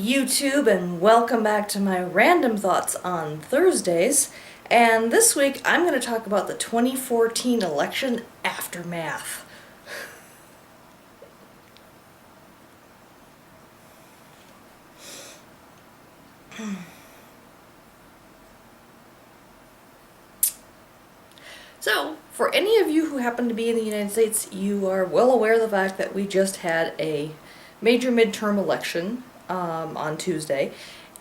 YouTube, and welcome back to my random thoughts on Thursdays. And this week I'm going to talk about the 2014 election aftermath. So, for any of you who happen to be in the United States, you are well aware of the fact that we just had a major midterm election on Tuesday,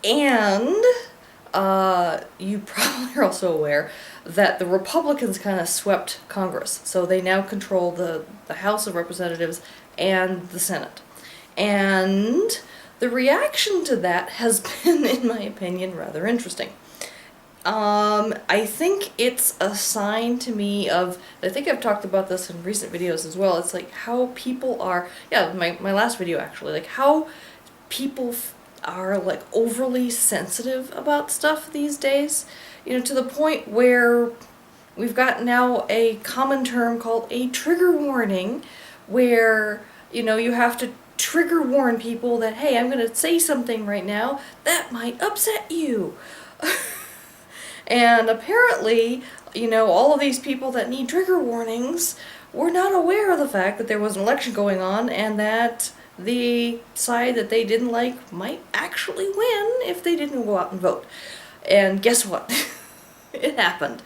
and you probably are also aware that the Republicans kind of swept Congress. So they now control the House of Representatives and the Senate. And the reaction to that has been, in my opinion, rather interesting. I think it's a sign to me of, I think I've talked about this in recent videos as well, it's like how people are, my last video actually, like how people are like overly sensitive about stuff these days, you know, to the point where we've got now a common term called a trigger warning, where, you know, you have to trigger warn people that, hey, I'm going to say something right now that might upset you. And apparently, you know, all of these people that need trigger warnings were not aware of the fact that there was an election going on and that the side that they didn't like might actually win if they didn't go out and vote. And guess what? It happened.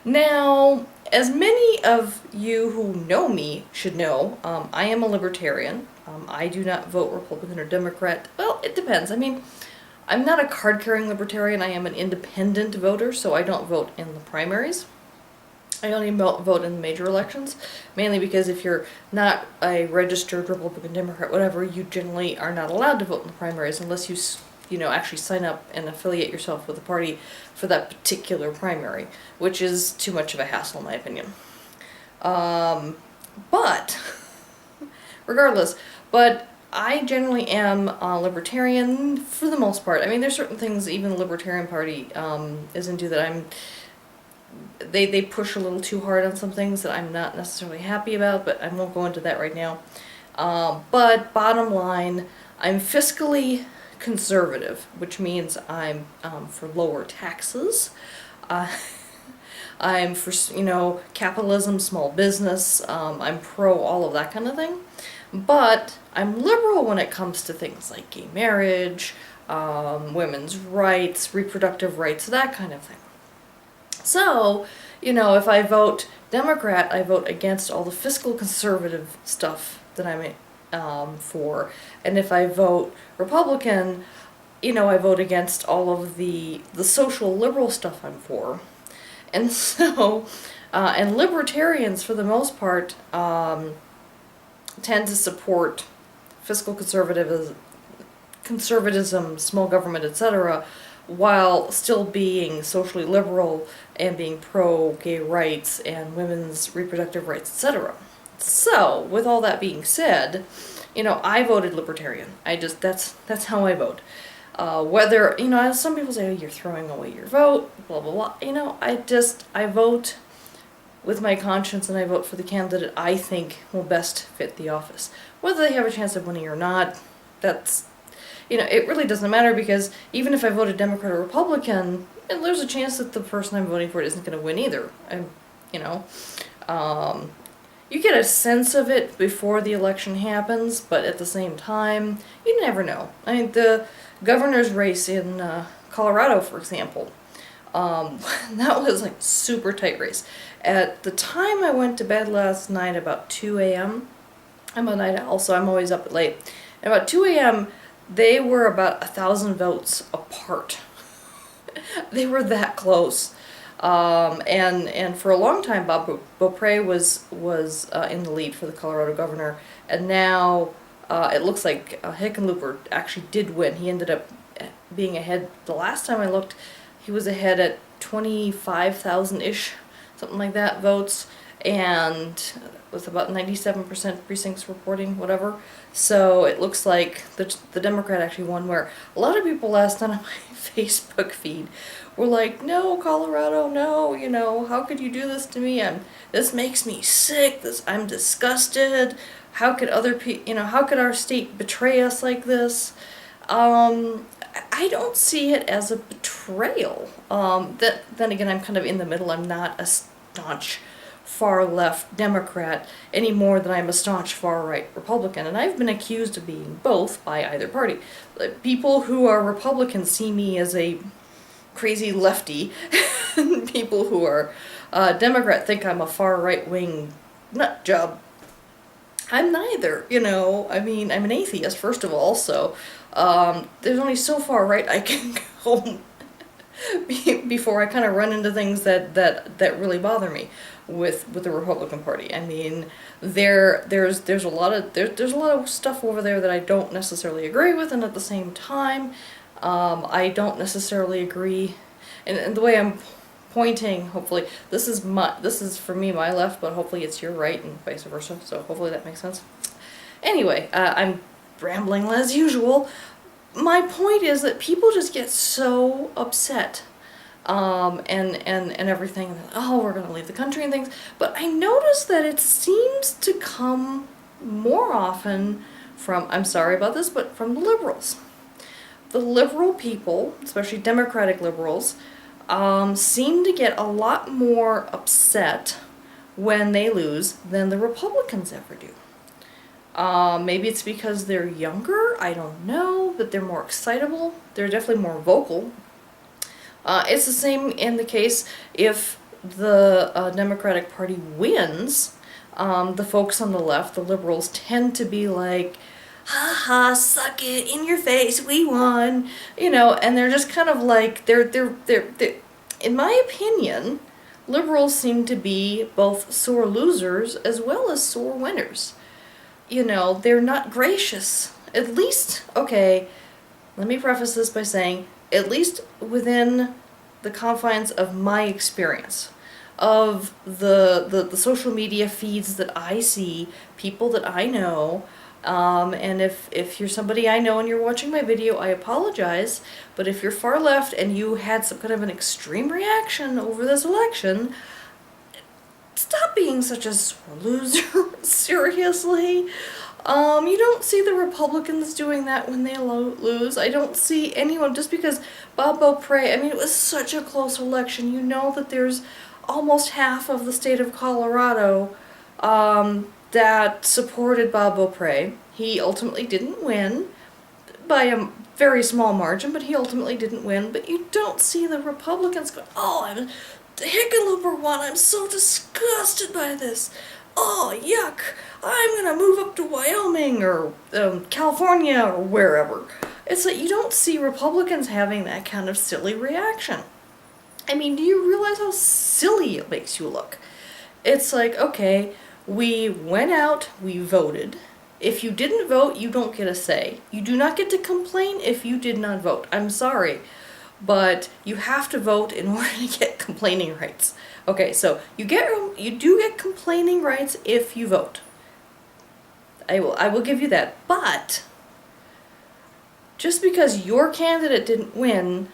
Now, as many of you who know me should know, I am a libertarian. I do not vote Republican or Democrat. Well, it depends. I mean, I'm not a card-carrying libertarian. I am an independent voter, so I don't vote in the primaries. I only vote in the major elections, mainly because if you're not a registered Republican, Democrat, whatever, you generally are not allowed to vote in the primaries unless you know, actually sign up and affiliate yourself with a party for that particular primary, which is too much of a hassle in my opinion. But I generally am a libertarian for the most part. I mean, there's certain things even the Libertarian Party is into that they push a little too hard on some things that I'm not necessarily happy about, but I won't go into that right now. But bottom line, I'm fiscally conservative, which means I'm for lower taxes. I'm for, you know, capitalism, small business. I'm pro all of that kind of thing. But I'm liberal when it comes to things like gay marriage, women's rights, reproductive rights, that kind of thing. So, you know, if I vote Democrat, I vote against all the fiscal conservative stuff that I'm for. And if I vote Republican, you know, I vote against all of the social liberal stuff I'm for. And so, and libertarians, for the most part, tend to support fiscal conservatism, small government, etc., while still being socially liberal and being pro-gay rights and women's reproductive rights, etc. So, with all that being said, you know, I voted libertarian. That's how I vote. Whether, you know, some people say, oh, you're throwing away your vote, blah, blah, blah. You know, I vote with my conscience, and I vote for the candidate I think will best fit the office. Whether they have a chance of winning or not, that's, you know, it really doesn't matter, because even if I voted Democrat or Republican, there's a chance that the person I'm voting for isn't going to win either. You know, you get a sense of it before the election happens, but at the same time, you never know. I mean, the governor's race in Colorado, for example, that was like super tight race. At the time I went to bed last night, about 2 a.m., I'm a night owl, so I'm always up late. At about 2 a.m., they were about 1,000 votes apart. They were that close. And for a long time, Bob Beaupre was in the lead for the Colorado governor, and now it looks like Hickenlooper actually did win. He ended up being ahead. The last time I looked, he was ahead at 25,000-ish, something like that, votes, and with about 97% precincts reporting, whatever. So it looks like the Democrat actually won, where a lot of people last night on my Facebook feed were like, no, Colorado, no, you know, how could you do this to me? This makes me sick, I'm disgusted. How could how could our state betray us like this? I don't see it as a betrayal. Then again, I'm kind of in the middle. I'm not a staunch far-left Democrat any more than I'm a staunch far-right Republican, and I've been accused of being both by either party. People who are Republicans see me as a crazy lefty. People who are Democrat think I'm a far-right-wing nut job. I'm neither, you know. I mean, I'm an atheist, first of all, so there's only so far right I can go before I kind of run into things that really bother me with the Republican Party. I mean, there's a lot of stuff over there that I don't necessarily agree with, and at the same time, I don't necessarily agree. And the way I'm pointing, hopefully, this is for me my left, but hopefully it's your right and vice versa. So hopefully that makes sense. Anyway, I'm rambling as usual. My point is that people just get so upset, and everything. Oh, we're gonna leave the country and things. But I notice that it seems to come more often from, I'm sorry about this, but from the liberals. The liberal people, especially Democratic liberals, seem to get a lot more upset when they lose than the Republicans ever do. Maybe it's because they're younger, I don't know, but they're more excitable. They're definitely more vocal. It's the same in the case if the Democratic Party wins. The folks on the left, the liberals, tend to be like, ha ha, suck it, in your face, we won, you know, and they're just kind of like, they're in my opinion, liberals seem to be both sore losers as well as sore winners. You know, they're not gracious. At least, okay, let me preface this by saying, at least within the confines of my experience, of the social media feeds that I see, people that I know, and if you're somebody I know and you're watching my video, I apologize, but if you're far left and you had some kind of an extreme reaction over this election, stop being such a sore loser. Seriously. You don't see the Republicans doing that when they lose. I don't see anyone, just because Bob Beaupre, I mean, it was such a close election. You know that there's almost half of the state of Colorado that supported Bob Beaupre. He ultimately didn't win by a very small margin, but he ultimately didn't win. But you don't see the Republicans go, oh, I'm Hickenlooper won, I'm so disgusted by this. Oh, yuck, I'm gonna move up to Wyoming or California or wherever. It's like you don't see Republicans having that kind of silly reaction. I mean, do you realize how silly it makes you look? It's like, okay, we went out, we voted. If you didn't vote, you don't get a say. You do not get to complain if you did not vote. I'm sorry, but you have to vote in order to get complaining rights. Okay, so you do get complaining rights if you vote. I will give you that. But just because your candidate didn't win,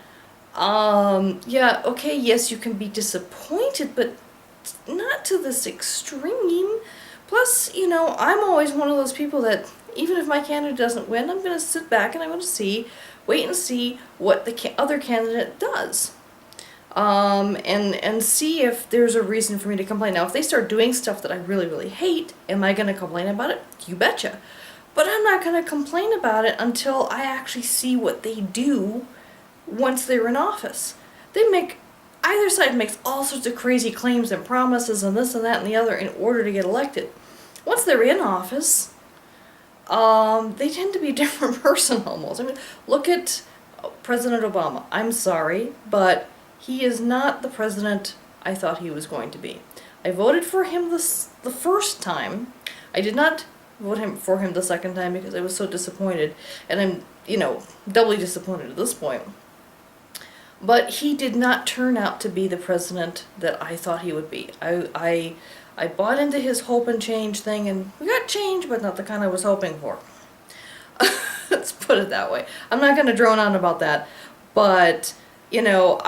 yeah, okay, yes, you can be disappointed, but not to this extreme. Plus, you know, I'm always one of those people that even if my candidate doesn't win, I'm going to sit back and I'm going to wait and see what the other candidate does. And see if there's a reason for me to complain. Now, if they start doing stuff that I really, really hate, am I going to complain about it? You betcha. But I'm not going to complain about it until I actually see what they do once they're in office. Either side makes all sorts of crazy claims and promises and this and that and the other in order to get elected. Once they're in office, they tend to be a different person almost. I mean, look at President Obama. I'm sorry, but he is not the president I thought he was going to be. I voted for him the first time. I did not vote for him the second time because I was so disappointed. And I'm, you know, doubly disappointed at this point. But he did not turn out to be the president that I thought he would be. I bought into his hope and change thing, and we got change, but not the kind I was hoping for. Let's put it that way. I'm not going to drone on about that, but you know,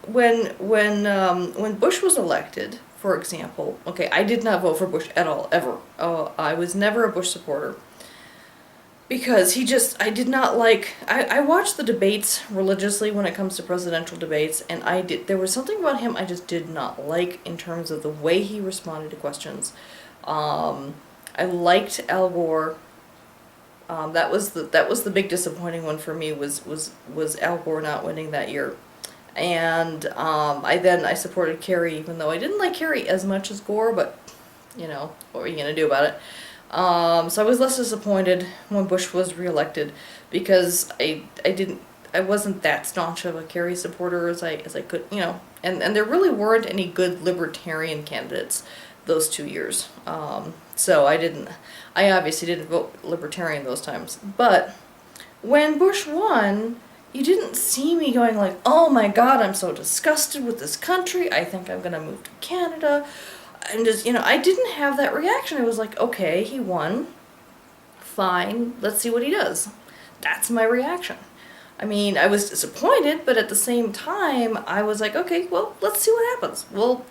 when Bush was elected, for example, okay, I did not vote for Bush at all, ever. I was never a Bush supporter. because I did not like, I watch the debates religiously when it comes to presidential debates, and there was something about him I just did not like in terms of the way he responded to questions. I liked Al Gore. That was the big disappointing one for me, was Al Gore not winning that year. And I supported Kerry, even though I didn't like Kerry as much as Gore, but you know, what were you gonna do about it? So I was less disappointed when Bush was reelected, because I wasn't that staunch of a Kerry supporter as I could, you know, and there really weren't any good libertarian candidates those 2 years. So I obviously didn't vote libertarian those times. But when Bush won, you didn't see me going like, oh my God, I'm so disgusted with this country, I think I'm gonna move to Canada. And just, you know, I didn't have that reaction. It was like, okay, he won, fine, let's see what he does. That's my reaction. I mean, I was disappointed, but at the same time, I was like, okay, well, let's see what happens. Well,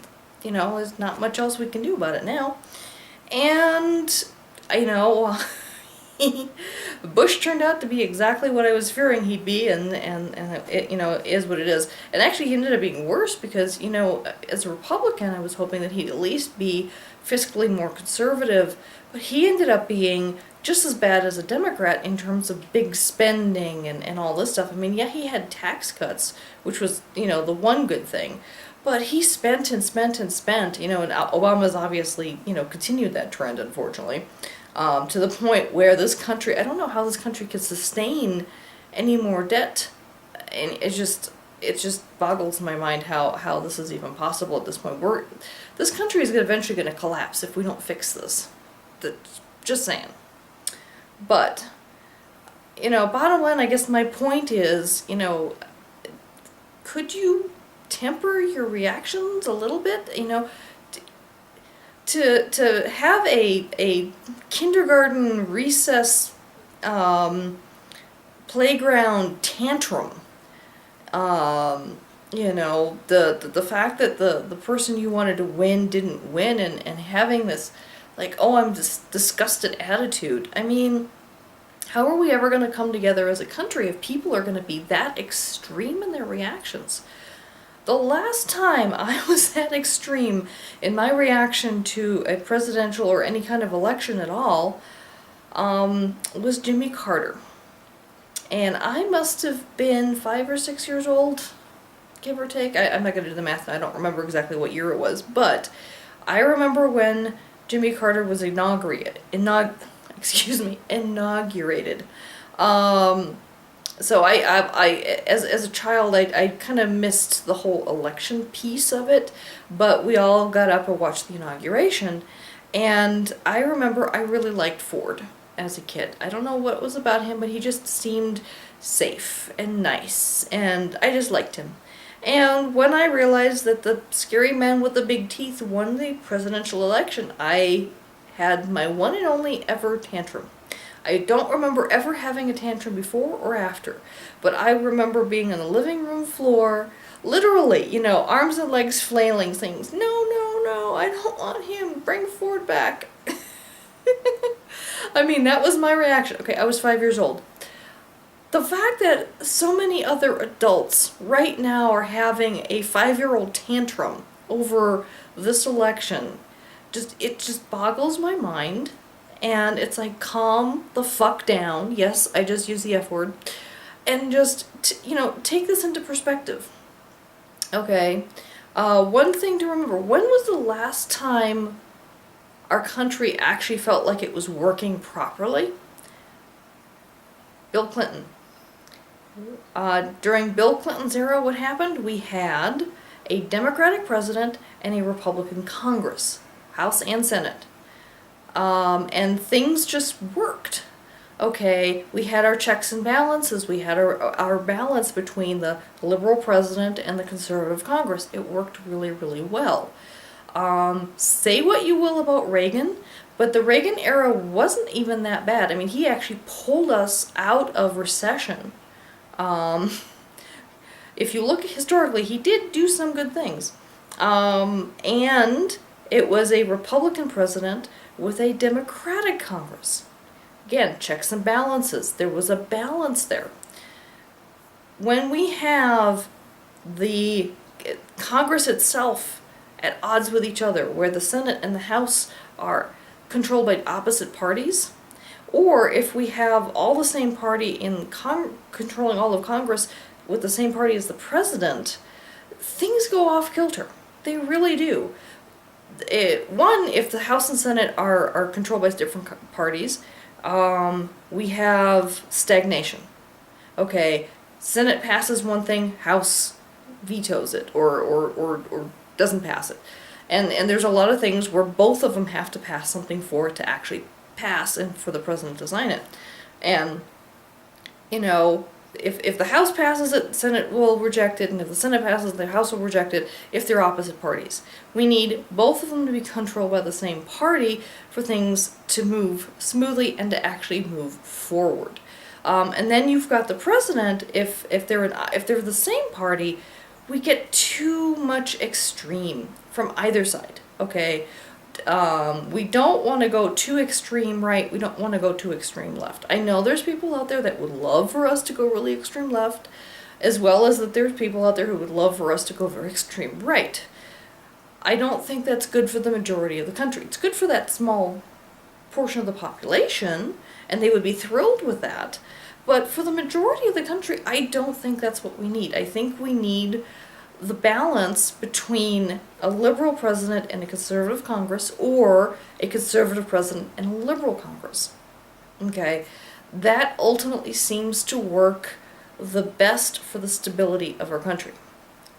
you know, there's not much else we can do about it now. And, you know, Bush turned out to be exactly what I was fearing he'd be, and it, you know, is what it is. And actually he ended up being worse, because, you know, as a Republican, I was hoping that he'd at least be fiscally more conservative, but he ended up being just as bad as a Democrat in terms of big spending and all this stuff. I mean, yeah, he had tax cuts, which was, you know, the one good thing, but he spent and spent and spent, you know, and Obama's obviously, you know, continued that trend, unfortunately. To the point where this country, I don't know how this country could sustain any more debt, and it just boggles my mind how this is even possible at this point. This country is eventually going to collapse if we don't fix this. Just saying. But, you know, bottom line, I guess my point is, you know, could you temper your reactions a little bit? You know, to have a kindergarten recess playground tantrum, you know, the fact that the person you wanted to win didn't win, and having this like, oh, I'm just disgusted attitude. I mean, how are we ever going to come together as a country if people are going to be that extreme in their reactions? The last time I was that extreme in my reaction to a presidential or any kind of election at all was Jimmy Carter. And I must have been 5 or 6 years old, give or take. I'm not going to do the math, I don't remember exactly what year it was, but I remember when Jimmy Carter was inaugurated. So as a child, I kind of missed the whole election piece of it, but we all got up and watched the inauguration, and I remember I really liked Ford as a kid. I don't know what it was about him, but he just seemed safe and nice, and I just liked him. And when I realized that the scary man with the big teeth won the presidential election, I had my one and only ever tantrum. I don't remember ever having a tantrum before or after, but I remember being on the living room floor, literally, you know, arms and legs flailing, saying, no, no, no, I don't want him, bring Ford back. I mean, that was my reaction. Okay, I was 5 years old. The fact that so many other adults right now are having a 5-year-old tantrum over this election, it just boggles my mind. And it's like, calm the fuck down. Yes, I just used the F word. And just, you know, take this into perspective. Okay, one thing to remember, when was the last time our country actually felt like it was working properly? Bill Clinton. During Bill Clinton's era, what happened? We had a Democratic president and a Republican Congress, House and Senate. And things just worked. Okay, we had our checks and balances, we had our balance between the liberal president and the conservative Congress. It worked really, really well. Say what you will about Reagan, but the Reagan era wasn't even that bad. I mean, he actually pulled us out of recession. If you look historically, he did do some good things. And it was a Republican president with a Democratic Congress. Again, checks and balances. There was a balance there. When we have the Congress itself at odds with each other, where the Senate and the House are controlled by opposite parties, or if we have all the same party in controlling all of Congress with the same party as the president, things go off kilter. They really do. One, if the House and Senate are controlled by different parties, we have stagnation. Okay, Senate passes one thing, House vetoes it or doesn't pass it. And there's a lot of things where both of them have to pass something for it to actually pass and for the president to sign it. And, you know, if the House passes it, the Senate will reject it, and if the Senate passes it, the House will reject it if they're opposite parties. We need both of them to be controlled by the same party for things to move smoothly and to actually move forward. And then you've got the president, if they're the same party, we get too much extreme from either side, okay? We don't want to go too extreme right, we don't want to go too extreme left. I know there's people out there that would love for us to go really extreme left, as well as that there's people out there who would love for us to go very extreme right. I don't think that's good for the majority of the country. It's good for that small portion of the population, and they would be thrilled with that. But for the majority of the country, I don't think that's what we need. I think we need the balance between a liberal president and a conservative Congress, or a conservative president and a liberal Congress. Okay? That ultimately seems to work the best for the stability of our country.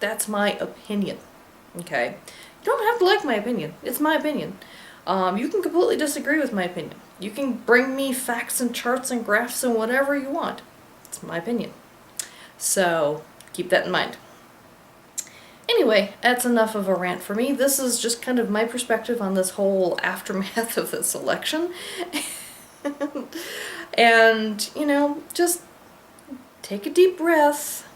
That's my opinion. Okay? You don't have to like my opinion. It's my opinion. You can completely disagree with my opinion. You can bring me facts and charts and graphs and whatever you want. It's my opinion. So, keep that in mind. Anyway, that's enough of a rant for me. This is just kind of my perspective on this whole aftermath of this election. And, you know, just take a deep breath.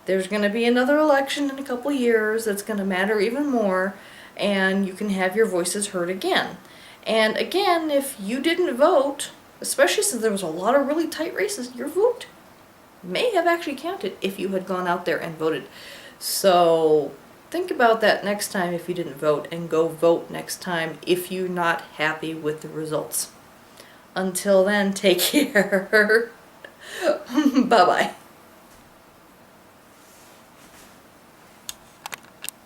There's going to be another election in a couple years that's going to matter even more, and you can have your voices heard again. And again, if you didn't vote, especially since there was a lot of really tight races, your vote may have actually counted if you had gone out there and voted. So think about that next time if you didn't vote, and go vote next time if you're not happy with the results. Until then, take care. Bye-bye.